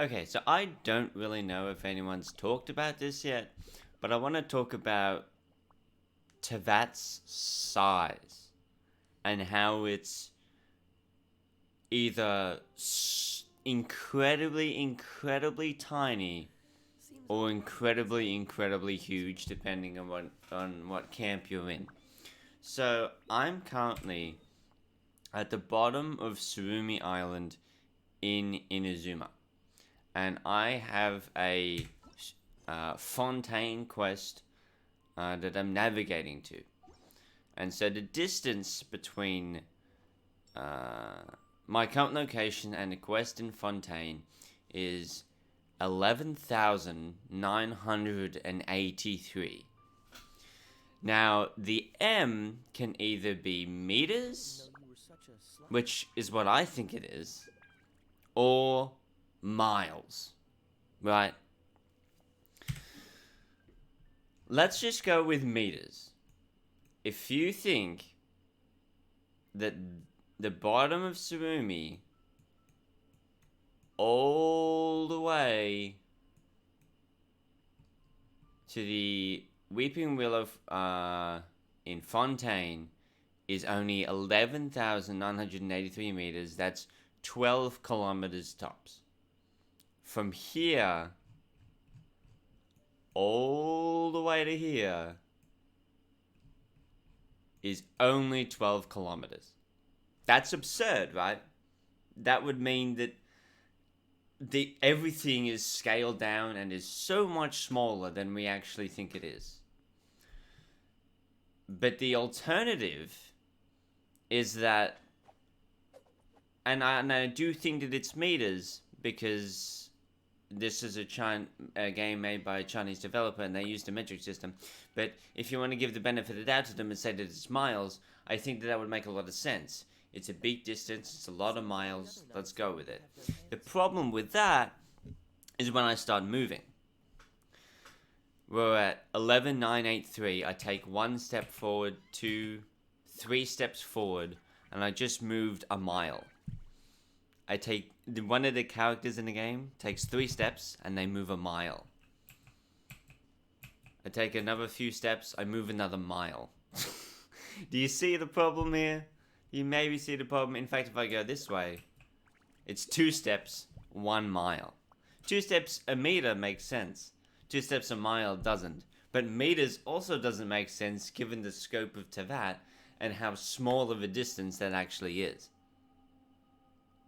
Okay, so I don't really know if anyone's talked about this yet, but I want to talk about Teyvat's size and how it's either incredibly tiny or incredibly huge, depending on what camp you're in. So I'm currently at the bottom of Surumi Island in Inazuma, and I have a fontaine quest that I'm navigating to. And so the distance between my current location and the quest in Fontaine is 11,983. Now, the M can either be meters, which is what I think it is, or miles, right? Let's just go with meters. If you think that the bottom of Surumi all the way to the Weeping Willow in Fontaine is only 11,983 meters. That's 12 kilometers tops. From here all the way to here is only 12 kilometers. That's absurd, right? That would mean that everything is scaled down and is so much smaller than we actually think it is. But the alternative is that, and I do think that it's meters, because this is a game made by a Chinese developer and they used a metric system. But if you want to give the benefit of the doubt to them and say that it's miles, I think that would make a lot of sense. It's a big distance, it's a lot of miles, let's go with it. The problem with that is when I start moving. We're at 11,983, I take 1 step forward, 2, 3 steps forward, and I just moved a mile. I take one of the characters in the game takes 3 steps and they move a mile. I take another few steps, I move another mile. Do you see the problem here? You maybe see the problem. In fact, if I go this way, it's 2 steps, 1 mile. 2 steps a meter makes sense. 2 steps a mile doesn't. But meters also doesn't make sense given the scope of Teyvat and how small of a distance that actually is.